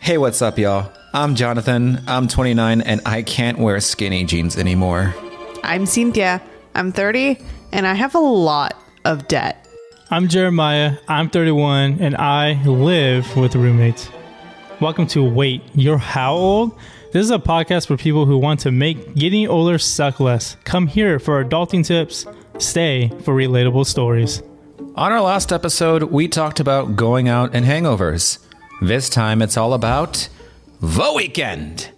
Hey, what's up, y'all? I'm Jonathan. I'm 29, and I can't wear skinny jeans anymore. I'm Cintia. I'm 30, and I have a lot of debt. I'm Jeremiah. I'm 31, and I live with roommates. Welcome to Wait, You're How Old? This is a podcast for people who want to make getting older suck less. Come here for adulting tips. Stay for relatable stories. On our last episode, we talked about going out and hangovers. This time, it's all about the weekend.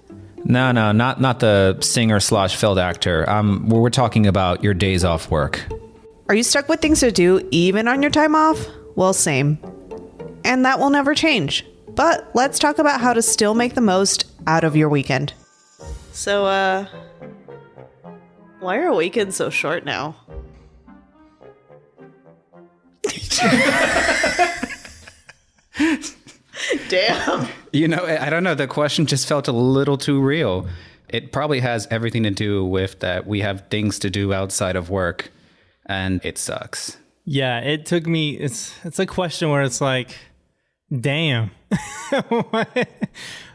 No, not the singer / failed actor. We're talking about your days off work. Are you stuck with things to do even on your time off? Well, same. And that will never change. But let's talk about how to still make the most out of your weekend. So, why are weekends so short now? Damn. You know, I don't know. The question just felt a little too real. It probably has everything to do with that we have things to do outside of work, and it sucks. Yeah, it took me. It's a question where it's like, damn.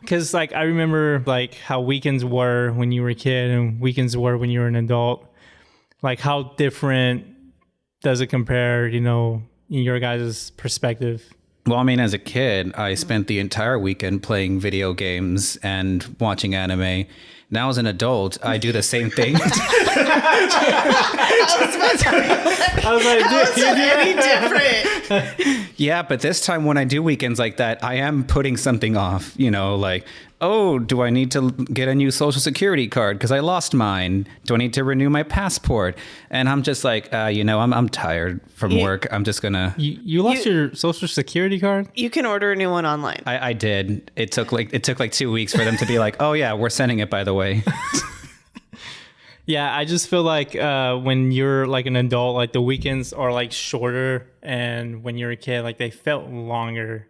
Because like I remember like how weekends were when you were a kid and weekends were when you were an adult. Like how different does it compare, you know, in your guys' perspective? Well, I mean, as a kid, I spent the entire weekend playing video games and watching anime. Now, as an adult, I do the same thing. I was like, how is it any different? Yeah, but this time when I do weekends like that, I am putting something off, you know, like, oh, do I need to get a new social security card because I lost mine? Do I need to renew my passport? And I'm just like, I'm tired from work. I'm just going to... You lost your social security card? You can order a new one online. I did. It took like 2 weeks for them to be like, oh, yeah, we're sending it, by the way. Yeah, I just feel like when you're like an adult, like the weekends are like shorter, and when you're a kid, like they felt longer.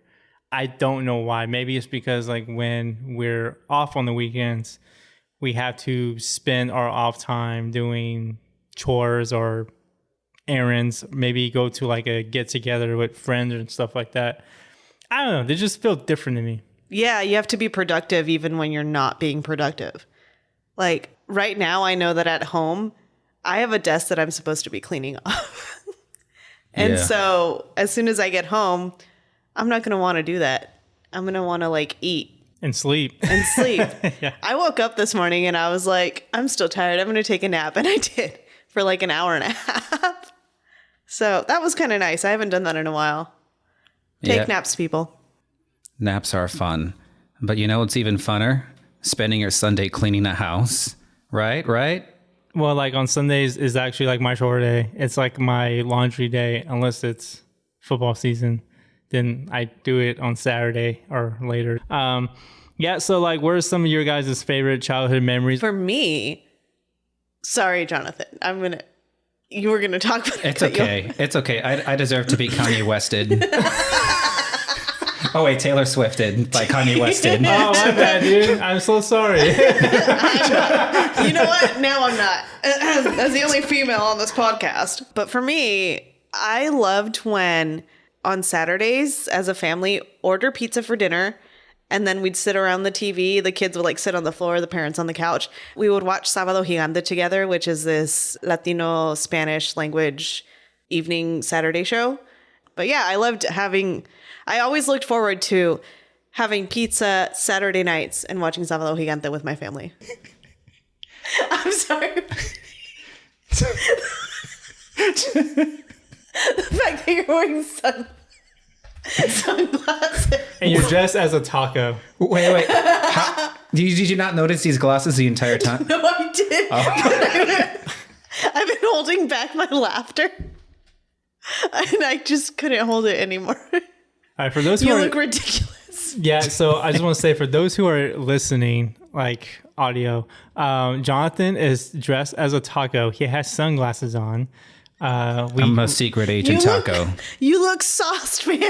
I don't know why. Maybe it's because like when we're off on the weekends, we have to spend our off time doing chores or errands, maybe go to like a get together with friends and stuff like that. I don't know. They just feel different to me. Yeah, you have to be productive even when you're not being productive. Like right now, I know that at home, I have a desk that I'm supposed to be cleaning off. And so as soon as I get home, I'm not going to want to do that. I'm going to want to like eat. And sleep. Yeah. I woke up this morning and I was like, I'm still tired. I'm going to take a nap. And I did for like an hour and a half. So that was kind of nice. I haven't done that in a while. Take naps, people. Naps are fun. But you know what's even funner? Spending your Sunday cleaning the house. Right? Well, like on Sundays is actually like my chore day. It's like my laundry day, unless it's football season. Then I do it on Saturday or later. So like, what are some of your guys' favorite childhood memories? For me, sorry, Jonathan, you were going to talk about it. It's okay. I deserve to be Kanye Wested. Oh, wait, Taylor Swifted by Kanye Wested. Oh, my bad, dude. I'm so sorry. You know what? Now I'm not. As the only female on this podcast. But for me, I loved when on Saturdays as a family, order pizza for dinner. And then we'd sit around the TV. The kids would like sit on the floor, the parents on the couch. We would watch Sábado Gigante together, which is this Latino Spanish language evening Saturday show. But yeah, I always looked forward to having pizza Saturday nights and watching Sábado Gigante with my family. I'm sorry. The fact that you're wearing sunglasses. And you're dressed as a taco. Wait. Did you not notice these glasses the entire time? No, I did. Oh. I've been holding back my laughter. And I just couldn't hold it anymore. All right, for those who look ridiculous. Yeah, so I just want to say for those who are listening, like audio, Jonathan is dressed as a taco. He has sunglasses on. I'm a secret agent taco. You look sauced, man. Yeah,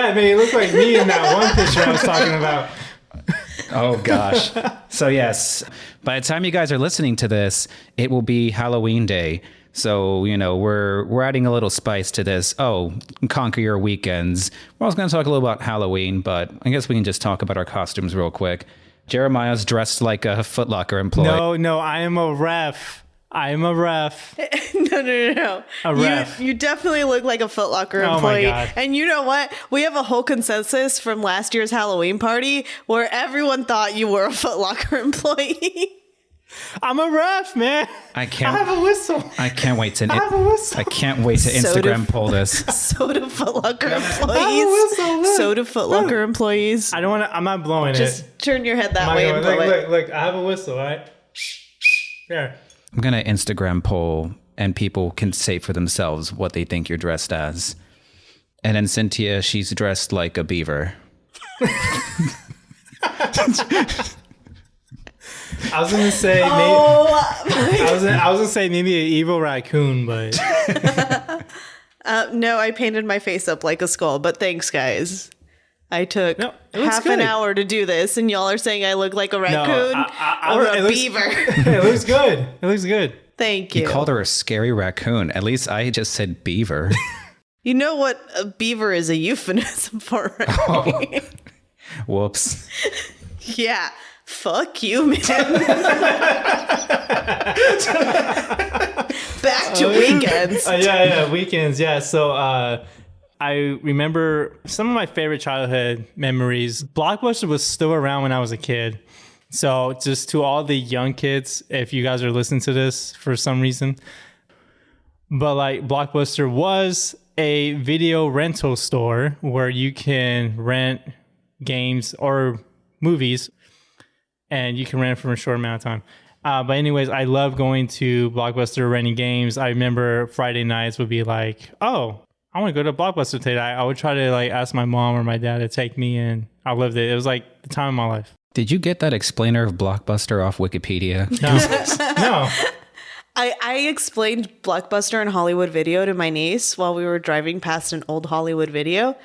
I mean, you look like me in that one picture I was talking about. Oh, gosh. So, yes, by the time you guys are listening to this, it will be Halloween Day. So, you know, we're adding a little spice to this. Oh, conquer your weekends. We're also going to talk a little about Halloween, but I guess we can just talk about our costumes real quick. Jeremiah's dressed like a Foot Locker employee. No, I am a ref. I am a ref. No. A ref. You definitely look like a Foot Locker Oh my employee. God. And you know what? We have a whole consensus from last year's Halloween party where everyone thought you were a Foot Locker employee. I'm a ref, man. I I have a whistle. I can't wait to. I have a whistle. I can't wait to So Instagram poll this. So do Foot Locker I have a employees. whistle, look. So do Foot Locker employees. I don't want to. I'm not blowing Just it. turn your head that I'm way not and going- blow it. look. I have a whistle, all right? There. I'm gonna Instagram poll, and people can say for themselves what they think you're dressed as. And then Cintia, she's dressed like a beaver. I was gonna say maybe. I was gonna say maybe an evil raccoon, but No, I painted my face up like a skull, but thanks, guys. I took No, it looks half an good. hour to do this, and y'all are saying I look like a raccoon or it a looks- beaver. it looks good. It looks good. Thank You you. called her a scary raccoon. At least I just said beaver. You know what a beaver is a euphemism for, right? Whoops. Yeah. Fuck you, man. Back to weekends. Yeah, weekends. Yeah. So I remember some of my favorite childhood memories. Blockbuster was still around when I was a kid. So just to all the young kids, if you guys are listening to this for some reason, but like Blockbuster was a video rental store where you can rent games or movies, and you can rent it for a short amount of time. But anyways, I love going to Blockbuster renting games. I remember Friday nights would be like, oh, I want to go to Blockbuster today. I would try to like ask my mom or my dad to take me, and I loved it. It was like the time of my life. Did you get that explainer of Blockbuster off Wikipedia? No. I explained Blockbuster and Hollywood Video to my niece while we were driving past an old Hollywood Video,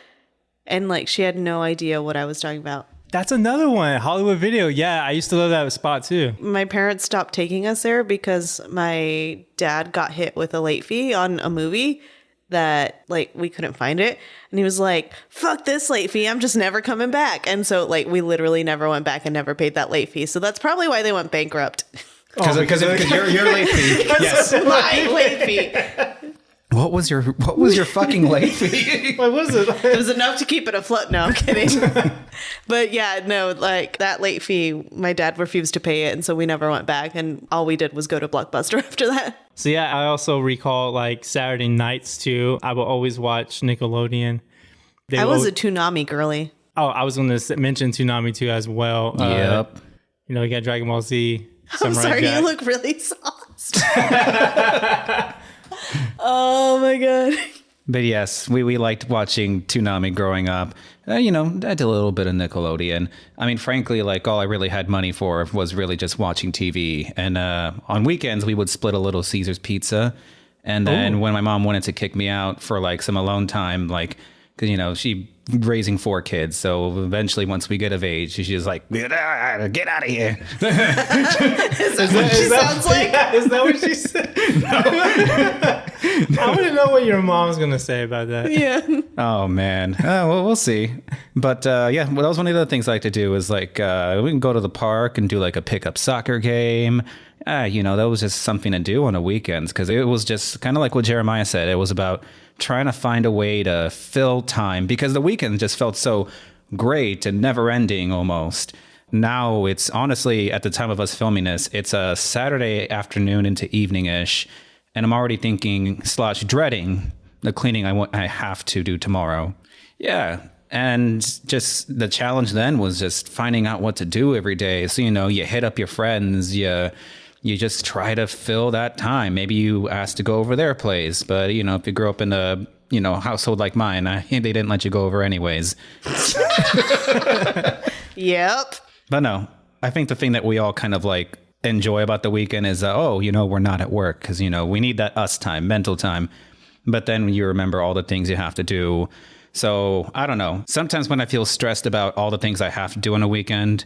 and like she had no idea what I was talking about. That's another one. Hollywood Video. Yeah, I used to love that spot too. My parents stopped taking us there because my dad got hit with a late fee on a movie that like we couldn't find it, and he was like, fuck this late fee, I'm just never coming back. And so like we literally never went back and never paid that late fee. So that's probably why they went bankrupt. Because you're late fee. Yes. My late fee. What was your fucking late fee? What was it? It was enough to keep it afloat. No, I'm kidding. But yeah, no, like that late fee, my dad refused to pay it, and so we never went back, and all we did was go to Blockbuster after that. So yeah, I also recall like Saturday nights too. I will always watch Nickelodeon. I was a Toonami girly. I was going to mention Toonami too as well. Yep. You know, you got Dragon Ball Z. I'm Samurai sorry, Jack. you look really sauced. Oh my god. But yes, we liked watching Toonami growing up. You know, I did a little bit of Nickelodeon. I mean, frankly, like all I really had money for was really just watching TV. And on weekends, we would split a Little Caesars pizza. And then when my mom wanted to kick me out for like some alone time, like, because, you know, she raising 4 kids. So eventually, once we get of age, she's like, get out of here. Is that what she sounds like? Yeah, is that what she said? I want to know what your mom's going to say about that. Yeah. Oh, man. Well, we'll see. But yeah, well, that was one of the things I like to do is like, we can go to the park and do like a pickup soccer game. You know, that was just something to do on the weekends because it was just kind of like what Jeremiah said. It was about trying to find a way to fill time because the weekend just felt so great and never ending almost. Now it's honestly, at the time of us filming this, it's a Saturday afternoon into evening-ish. And I'm already thinking / dreading the cleaning I have to do tomorrow. Yeah. And just the challenge then was just finding out what to do every day. So, you know, you hit up your friends, you just try to fill that time. Maybe you ask to go over their place, but you know, if you grew up in a, you know, household like mine, they didn't let you go over anyways. Yep. But no, I think the thing that we all kind of like enjoy about the weekend is, you know, we're not at work because, you know, we need that us time, mental time. But then you remember all the things you have to do. So I don't know. Sometimes when I feel stressed about all the things I have to do on a weekend,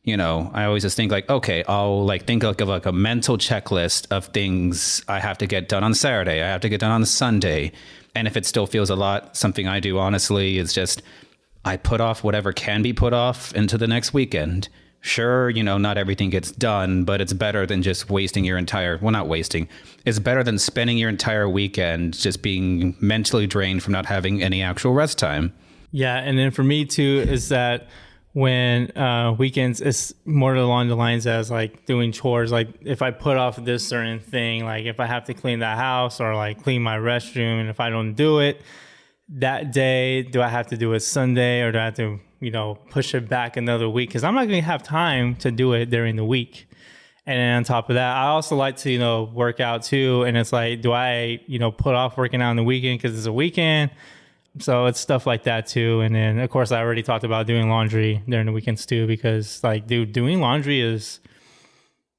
I always just think like, okay, I'll like think of like a mental checklist of things I have to get done on Saturday. I have to get done on Sunday. And if it still feels a lot, something I do honestly is just I put off whatever can be put off into the next weekend. Sure, not everything gets done, but it's better than just wasting not wasting. It's better than spending your entire weekend just being mentally drained from not having any actual rest time. Yeah. And then for me too, is that when weekends, it's more along the lines as like doing chores. Like if I put off this certain thing, like if I have to clean the house or like clean my restroom, and if I don't do it that day, do I have to do it Sunday, or do I have to push it back another week? Because I'm not going to have time to do it during the week. And then on top of that, I also like to, work out too. And it's like, do I, put off working out on the weekend because it's a weekend? So it's stuff like that too. And then, of course, I already talked about doing laundry during the weekends too, because like, dude, doing laundry is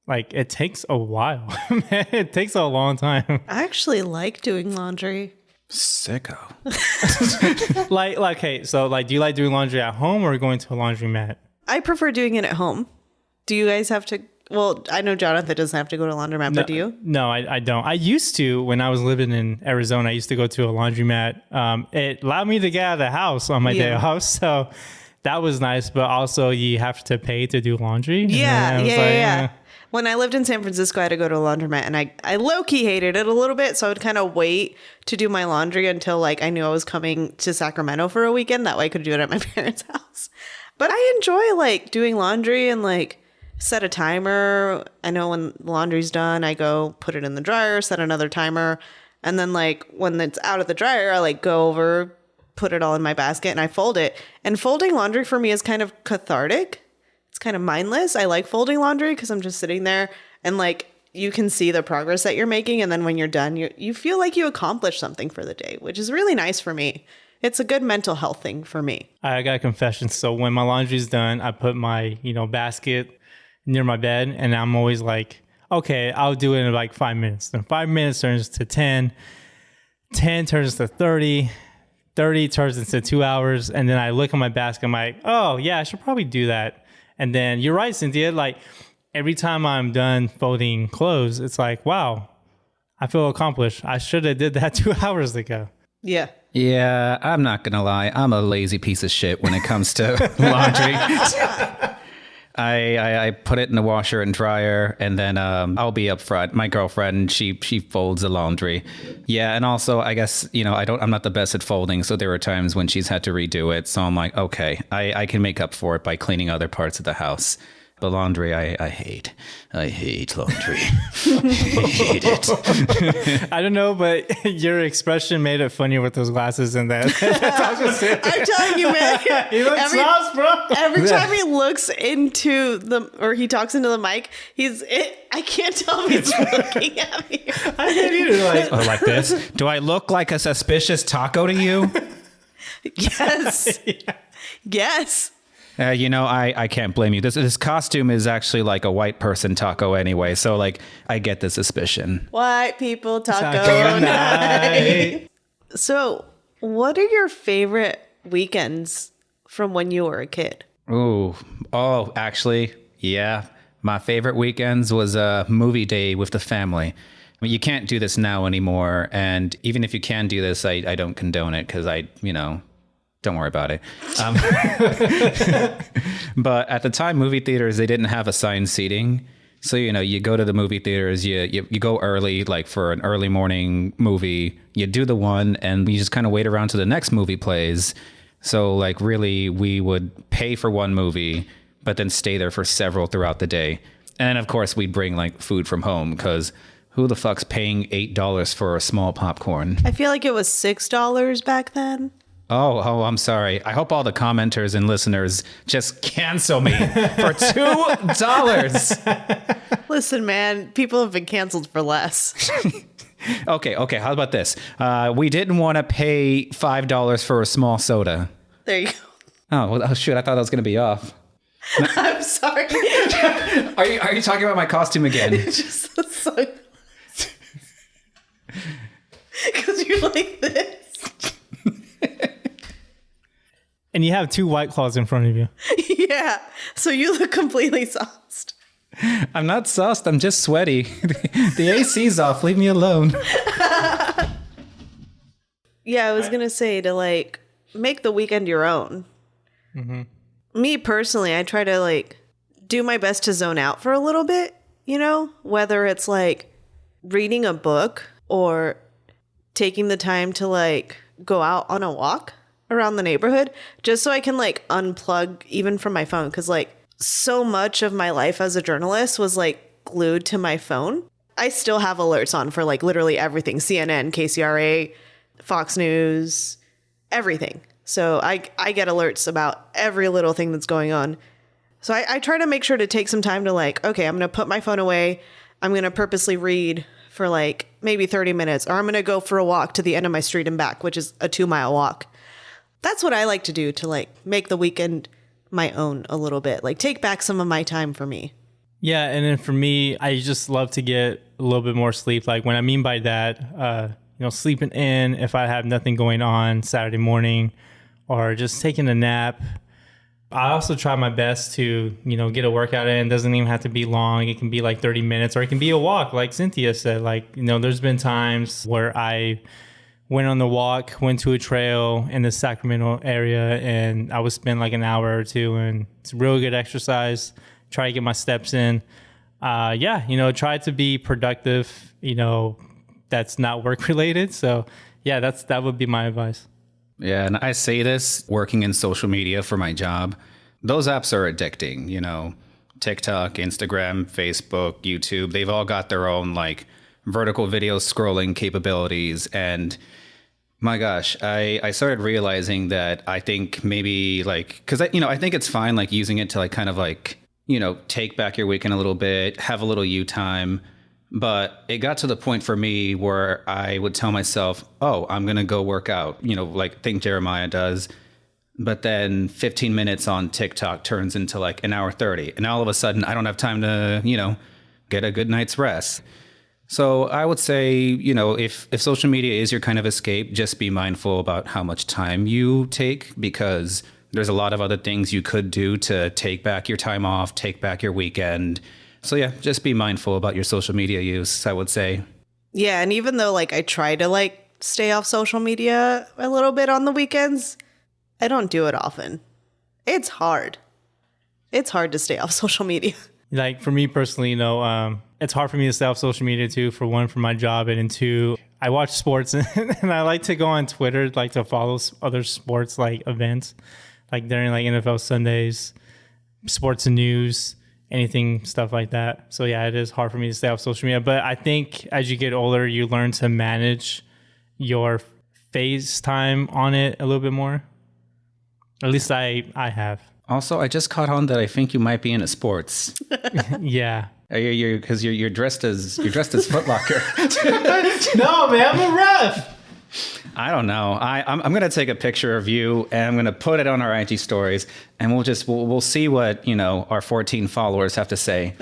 like, it takes a while. Man, it takes a long time. I actually like doing laundry. Sicko. like, okay, so like, do you like doing laundry at home or going to a laundromat? I prefer doing it at home. Do you guys have to? Well, I know Jonathan doesn't have to go to a laundromat, but do you? No, I don't. I used to, when I was living in Arizona, I used to go to a laundromat. It allowed me to get out of the house on my day off, so that was nice. But also, you have to pay to do laundry. Yeah. When I lived in San Francisco, I had to go to a laundromat, and I low-key hated it a little bit, so I would kind of wait to do my laundry until like I knew I was coming to Sacramento for a weekend. That way I could do it at my parents' house. But I enjoy like doing laundry and like set a timer. I know when laundry's done, I go put it in the dryer, set another timer, and then like when it's out of the dryer, I like go over, put it all in my basket, and I fold it. And folding laundry for me is kind of cathartic. It's kind of mindless. I like folding laundry because I'm just sitting there and like you can see the progress that you're making. And then when you're done, you feel like you accomplished something for the day, which is really nice for me. It's a good mental health thing for me. I got a confession. So when my laundry's done, I put my, basket near my bed, and I'm always like, okay, I'll do it in like 5 minutes. Then 5 minutes turns to 10, 10 turns to 30, 30 turns into 2 hours. And then I look at my basket, I'm like, oh yeah, I should probably do that. And then you're right, Cynthia, like every time I'm done folding clothes, it's like, wow, I feel accomplished. I should have did that 2 hours ago. Yeah. Yeah, I'm not going to lie. I'm a lazy piece of shit when it comes to laundry. I put it in the washer and dryer, and then I'll be up front. My girlfriend, she folds the laundry. Yeah, and also I guess I'm not the best at folding, so there were times when she's had to redo it. So I'm like, okay, I can make up for it by cleaning other parts of the house. But laundry, I hate. I hate laundry. I hate it. I don't know, but your expression made it funnier with those glasses and that. I'm telling you, man. He looks sauce, bro. Every time he looks or he talks into the mic, I can't tell if he's looking at me. I can't either. Like this. Do I look like a suspicious taco to you? Yes. Yeah. Yes. I can't blame you. This costume is actually like a white person taco anyway, so like I get the suspicion. White people taco night. So, what are your favorite weekends from when you were a kid? Actually, yeah. My favorite weekends was a movie day with the family. I mean, you can't do this now anymore, and even if you can do this, I don't condone it because don't worry about it. But at the time, movie theaters, they didn't have assigned seating. So, you go to the movie theaters, you go early, like for an early morning movie, you do the one and you just kind of wait around till the next movie plays. So like really we would pay for one movie, but then stay there for several throughout the day. And of course we'd bring like food from home because who the fuck's paying $8 for a small popcorn? I feel like it was $6 back then. Oh, I'm sorry. I hope all the commenters and listeners just cancel me for $2. Listen, man, people have been canceled for less. Okay. How about this? We didn't want to pay $5 for a small soda. There you go. Oh shoot! I thought I was going to be off. I'm sorry. Are you talking about my costume again? It's just the sun. Because you're like this. And you have 2 White Claws in front of you. Yeah. So you look completely sauced. I'm not sauced. I'm just sweaty. The AC's off. Leave me alone. Yeah, I was going to say to like make the weekend your own. Mm-hmm. Me personally, I try to like do my best to zone out for a little bit, you know, whether it's like reading a book or taking the time to like go out on a walk around the neighborhood just so I can like unplug even from my phone. Cause like so much of my life as a journalist was like glued to my phone. I still have alerts on for like literally everything. CNN, KCRA, Fox News, everything. So I get alerts about every little thing that's going on. So I try to make sure to take some time to like, okay, I'm going to put my phone away. I'm going to purposely read for like maybe 30 minutes, or I'm going to go for a walk to the end of my street and back, which is a 2-mile walk. That's what I like to do to like make the weekend my own a little bit, like take back some of my time for me. Yeah. And then for me, I just love to get a little bit more sleep. Like what I mean by that, sleeping in if I have nothing going on Saturday morning, or just taking a nap. I also try my best to, get a workout in. It doesn't even have to be long. It can be like 30 minutes, or it can be a walk, like Cynthia said. Like, there's been times where I went on the walk, went to a trail in the Sacramento area, and I would spend like an hour or two, and it's real good exercise. Try to get my steps in. Try to be productive, that's not work related. So yeah, that would be my advice. Yeah, and I say this working in social media for my job. Those apps are addicting, TikTok, Instagram, Facebook, YouTube. They've all got their own like vertical video scrolling capabilities. And my gosh, I started realizing that I think maybe like, because I think it's fine like using it to like kind of like, take back your weekend a little bit, have a little you time. But it got to the point for me where I would tell myself, oh, I'm going to go work out, like think Jeremiah does. But then 15 minutes on TikTok turns into like an hour 30. And all of a sudden I don't have time to, get a good night's rest. So I would say, if social media is your kind of escape, just be mindful about how much time you take, because there's a lot of other things you could do to take back your time off, take back your weekend. So yeah, just be mindful about your social media use, I would say. Yeah, and even though like I try to like stay off social media a little bit on the weekends, I don't do it often. It's hard. It's hard to stay off social media. Like for me personally, it's hard for me to stay off social media too, for one, for my job, and then two, I watch sports and I like to go on Twitter, like to follow other sports like events, like during like NFL Sundays, sports and news, anything, stuff like that. So yeah, it is hard for me to stay off social media. But I think as you get older, you learn to manage your face time on it a little bit more. At least I have. Also, I just caught on that I think you might be into sports. Yeah. Because you're dressed as Foot Locker. No, man, I'm a ref. I don't know. I'm going to take a picture of you and I'm going to put it on our IG stories, and we'll see what, our 14 followers have to say.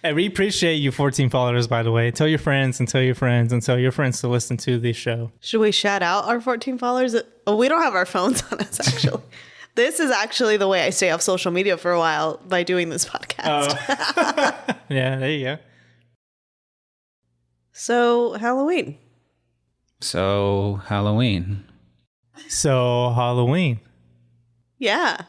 Hey, we appreciate you 14 followers, by the way. Tell your friends and tell your friends and tell your friends to listen to the show. Should we shout out our 14 followers? Oh, we don't have our phones on us, actually. This is actually the way I stay off social media for a while, by doing this podcast. Oh. Yeah, there you go. So, Halloween. Yeah.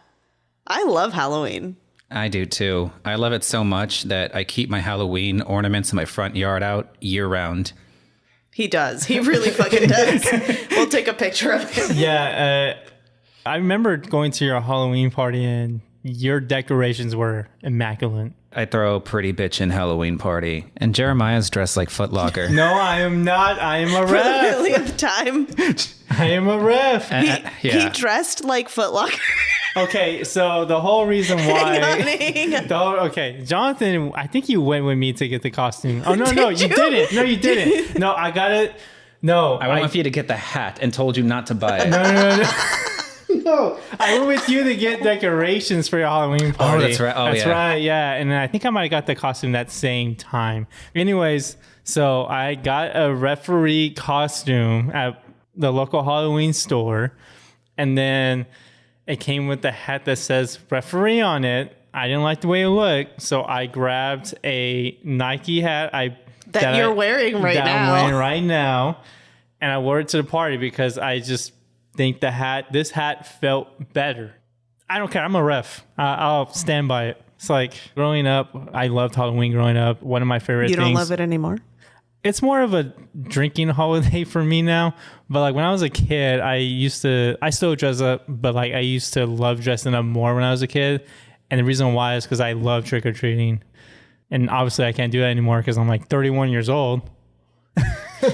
I love Halloween. I do too. I love it so much that I keep my Halloween ornaments in my front yard out year round. He does. He really fucking does. We'll take a picture of him. Yeah. I remember going to your Halloween party and your decorations were immaculate. I throw a pretty bitchin' Halloween party, and Jeremiah's dressed like Foot Locker. No, I am not. I am a ref. For the millionth time. I am a ref. He dressed like Foot Locker. Okay, so the whole reason why... Okay, Jonathan, I think you went with me to get the costume. Oh, no, you didn't. No, you didn't. No, I got it. No. I went for you to get the hat and told you not to buy it. No. No, I went with you to get decorations for your Halloween party. Oh, that's right. That's right, yeah. And I think I might have got the costume that same time. Anyways, so I got a referee costume at the local Halloween store. And then it came with the hat that says referee on it. I didn't like the way it looked, so I grabbed a Nike hat. That you're wearing right now. I'm wearing right now, and I wore it to the party because I just think this hat felt better. I don't care. I'm a ref. I'll stand by it. It's like growing up, I loved Halloween growing up. One of my favorite things. You don't love it anymore? It's more of a drinking holiday for me now. But like when I was a kid, I still dress up, but like I used to love dressing up more when I was a kid. And the reason why is because I love trick-or-treating. And obviously I can't do that anymore because I'm like 31 years old.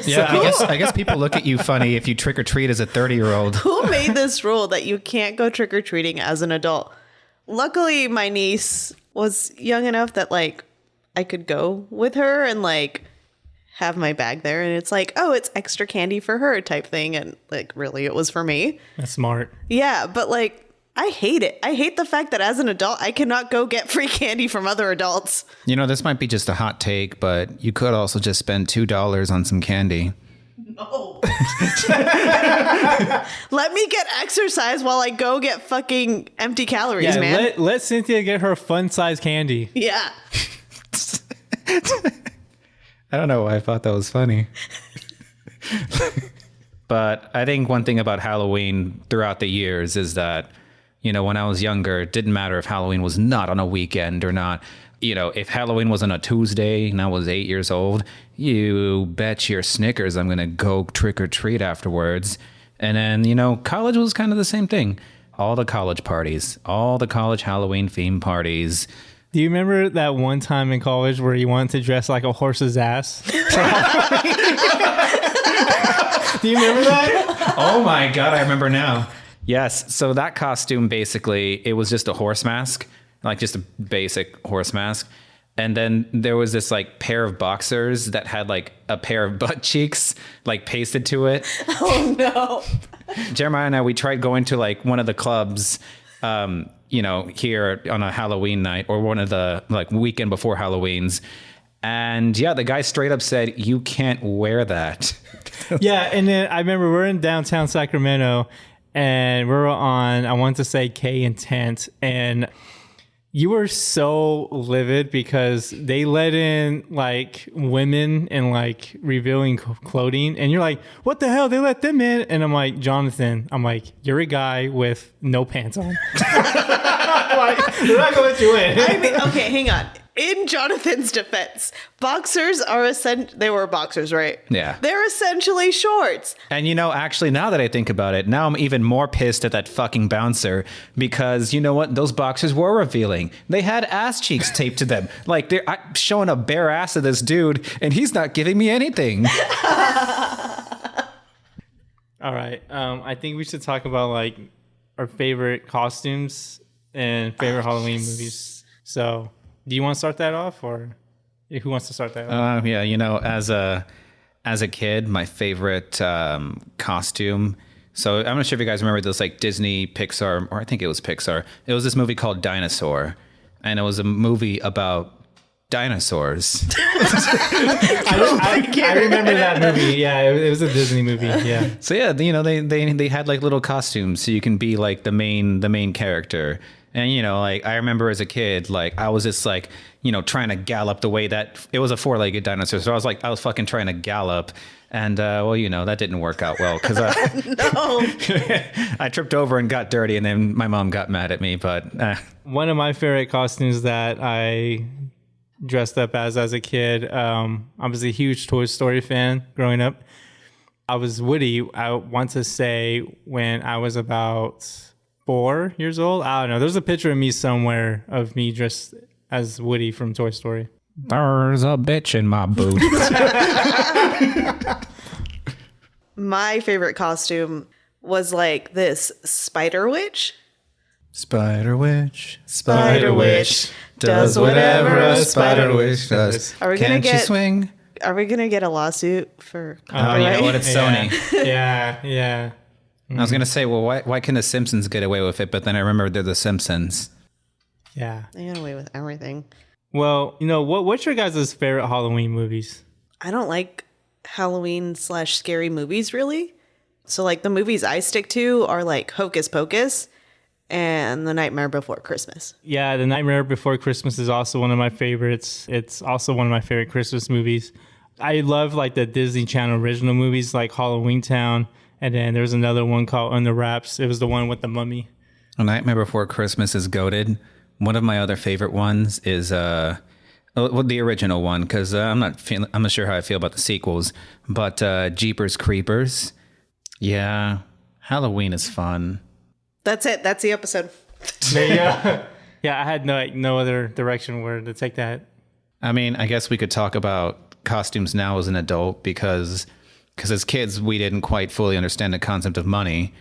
Yeah, I guess people look at you funny if you trick or treat as a 30-year-old. Who made this rule that you can't go trick-or-treating as an adult? Luckily, my niece was young enough that like I could go with her and like have my bag there. And it's like, oh, it's extra candy for her type thing. And like, really, it was for me. That's smart. Yeah, but like, I hate it. I hate the fact that as an adult, I cannot go get free candy from other adults. You know, this might be just a hot take, but you could also just spend $2 on some candy. No. Let me get exercise while I go get fucking empty calories, man. Let Cynthia get her fun-sized candy. Yeah. I don't know why I thought that was funny. But I think one thing about Halloween throughout the years is that, you know, when I was younger, it didn't matter if Halloween was not on a weekend or not. You know, if Halloween was on a Tuesday and I was 8 years old, you bet your Snickers I'm going to go trick or treat afterwards. And then, you know, college was kind of the same thing. All the college parties, all the college Halloween theme parties. Do you remember that one time in college where you wanted to dress like a horse's ass? Do you remember that? Oh my God, I remember now. Yes. So that costume, basically, it was just a horse mask, like just a basic horse mask. And then there was this like pair of boxers that had like a pair of butt cheeks like pasted to it. Oh no. Jeremiah and I, we tried going to like one of the clubs, you know, here on a Halloween night or one of the like weekend before Halloween's. And yeah, the guy straight up said, you can't wear that. Yeah. And then I remember we're in downtown Sacramento and we're on, I want to say K and Tent. And you were so livid because they let in like women in like revealing clothing. And you're like, what the hell? They let them in. And I'm like, Jonathan, you're a guy with no pants on. Like, they're not going to let you in. I mean, okay, hang on. In Jonathan's defense, boxers are they were boxers, right? Yeah. They're essentially shorts. And you know, actually, now that I think about it, now I'm even more pissed at that fucking bouncer because you know what? Those boxers were revealing. They had ass cheeks taped to them. Like I'm showing a bare ass of this dude and he's not giving me anything. All right. I think we should talk about like our favorite costumes and favorite Halloween movies. So do you want to start that off or who wants to start that off? Yeah, you know, as a kid, my favorite costume. So I'm not sure if you guys remember this like Disney, Pixar, or I think it was Pixar. It was this movie called Dinosaur. And it was a movie about dinosaurs. I remember that movie. Yeah, it was a Disney movie. Yeah. So yeah, you know, they had like little costumes so you can be like the main character. And, you know, like I remember as a kid, like I was just like, you know, trying to gallop the way that it was a 4-legged dinosaur. So I was fucking trying to gallop. And, well, you know, that didn't work out well because No. I tripped over and got dirty and then my mom got mad at me. But one of my favorite costumes that I dressed up as a kid, I was a huge Toy Story fan growing up. I was Woody, I want to say, when I was about 4 years old. I don't know. There's a picture of me somewhere of me dressed as Woody from Toy Story. There's a bitch in my boot. My favorite costume was like this Spider Witch. Spider Witch, Spider Witch does whatever a Spider Witch does. Are we Can't you swing? Are we gonna get a lawsuit for Oh, you know what? It's Sony. Yeah. I was gonna say, well, why can the Simpsons get away with it? But then I remember they're the Simpsons. Yeah. They got away with everything. Well, you know, what's your guys' favorite Halloween movies? I don't like Halloween / scary movies, really. So like the movies I stick to are like Hocus Pocus and The Nightmare Before Christmas. Yeah, The Nightmare Before Christmas is also one of my favorites. It's also one of my favorite Christmas movies. I love like the Disney Channel original movies like Halloween Town. And then there's another one called Under Wraps. It was the one with the mummy. A Nightmare Before Christmas is goated. One of my other favorite ones is the original one, because I'm not sure how I feel about the sequels. But Jeepers Creepers. Yeah, Halloween is fun. That's it. That's the episode. Yeah, I had no other direction where to take that. I mean, I guess we could talk about costumes now as an adult, because as kids, we didn't quite fully understand the concept of money.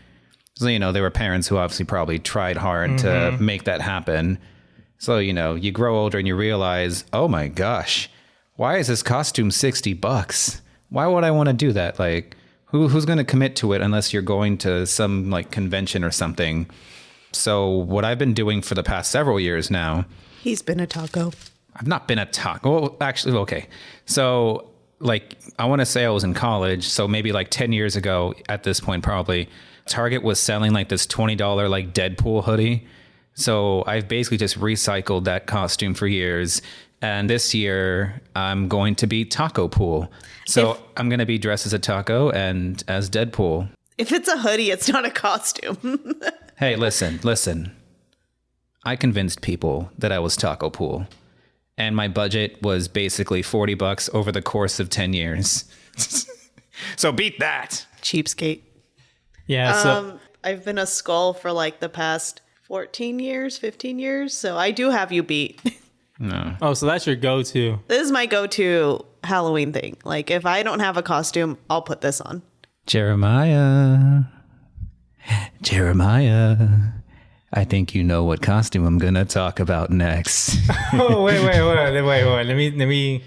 So, there were parents who obviously probably tried hard to make that happen. So, you grow older and you realize, oh my gosh, why is this costume $60? Why would I want to do that? Like, who's going to commit to it unless you're going to some like convention or something? So what I've been doing for the past several years now. He's been a taco. I've not been a taco. Well, actually, okay. So like, I want to say I was in college. So maybe like 10 years ago at this point, probably Target was selling like this $20 like Deadpool hoodie. So I've basically just recycled that costume for years. And this year I'm going to be Taco Pool. So I'm going to be dressed as a taco and as Deadpool. If it's a hoodie, it's not a costume. Hey, listen. I convinced people that I was Taco Pool. And my budget was basically $40 over the course of 10 years. So beat that. Cheapskate. Yeah. So I've been a skull for like the past 14 years, 15 years. So I do have you beat. No. Oh, so that's your go-to. This is my go-to Halloween thing. Like if I don't have a costume, I'll put this on. Jeremiah, I think you know what costume I'm going to talk about next. Oh, wait. Let me.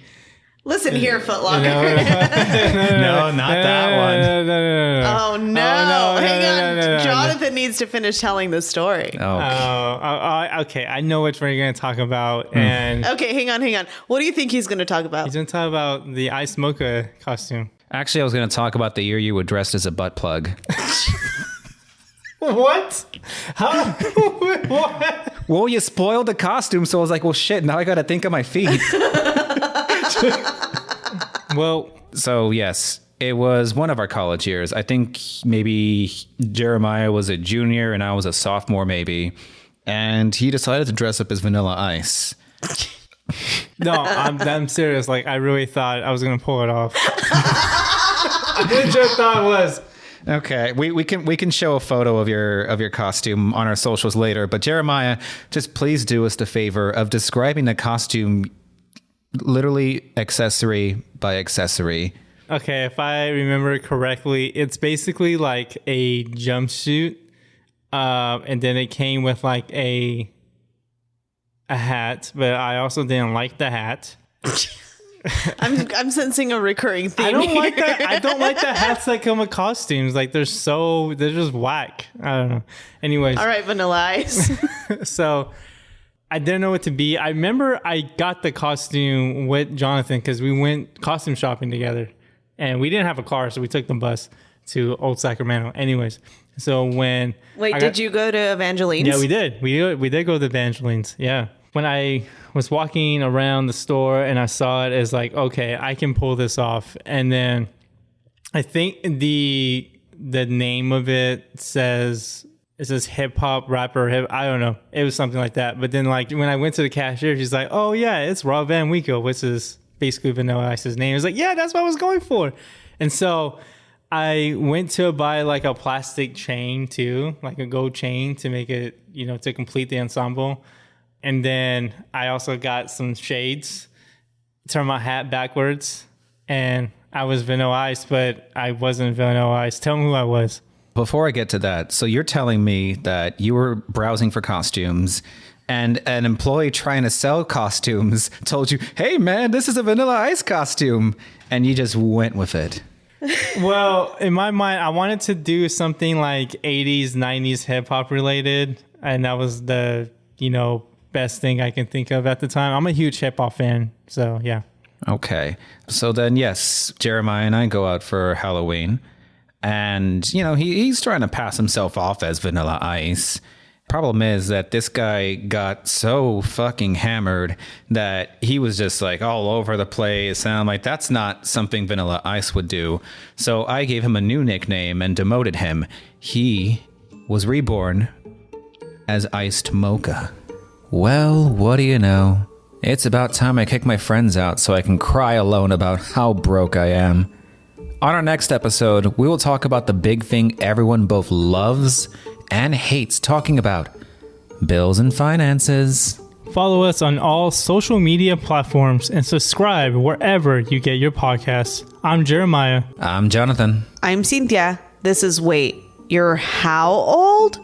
Listen here, Footlocker. No, not that one. Oh, no. Hang on. Jonathan needs to finish telling the story. Okay. I know which one you're going to talk about. And Okay, hang on. What do you think he's going to talk about? he's going to talk about the Ice Mocha costume. Actually, I was going to talk about the year you were dressed as a butt plug. What? How? What? Well, you spoiled the costume, so I was like, well, shit, now I got to think of my feet. Well, So, yes, it was one of our college years. I think maybe Jeremiah was a junior and I was a sophomore, maybe. And he decided to dress up as Vanilla Ice. no, I'm serious. Like, I really thought I was going to pull it off. I legit thought it was. Okay, we can show a photo of your costume on our socials later. But Jeremiah, just please do us the favor of describing the costume literally accessory by accessory. Okay, if I remember correctly, it's basically like a jumpsuit, and then it came with like a hat, but I also didn't like the hat. I'm sensing a recurring theme. I don't here. like that. I don't like the hats that come with costumes. Like they're just whack. I don't know. Anyways, All right, Vanilla Ice. so I didn't know what to be. I remember I got the costume with Jonathan because we went costume shopping together, and we didn't have a car, so we took the bus to Old Sacramento. Anyways, so when Did you go to Evangeline's? Yeah, we did. We did go to Evangeline's. Yeah. When I was walking around the store and I saw it as like, okay, I can pull this off. And then I think the name of it says hip hop rapper. I don't know. It was something like that. But then like when I went to the cashier, she's like, oh yeah, it's Rob Van Winkle, which is basically Vanilla Ice's name. It's like, yeah, that's what I was going for. And so I went to buy like a plastic chain too, like a gold chain to make it, to complete the ensemble. And then I also got some shades, turned my hat backwards, and I was Vanilla Ice, but I wasn't Vanilla Ice. Tell me who I was. Before I get to that, so you're telling me that you were browsing for costumes and an employee trying to sell costumes told you, hey man, this is a Vanilla Ice costume. And you just went with it. Well, in my mind, I wanted to do something like 80s, 90s hip hop related. And that was the, best thing I can think of at the time. I'm a huge hip hop fan. So, yeah. Okay. So then, yes, Jeremiah and I go out for Halloween. And, you know, he's trying to pass himself off as Vanilla Ice. Problem is that this guy got so fucking hammered that he was just like all over the place. And I'm like, that's not something Vanilla Ice would do. So I gave him a new nickname and demoted him. He was reborn as Iced Mocha. Well, what do you know? It's about time I kick my friends out so I can cry alone about how broke I am. On our next episode, we will talk about the big thing everyone both loves and hates talking about: bills and finances. Follow us on all social media platforms and subscribe wherever you get your podcasts. I'm Jeremiah. I'm Jonathan. I'm Cintia. This is Wait, You're How Old?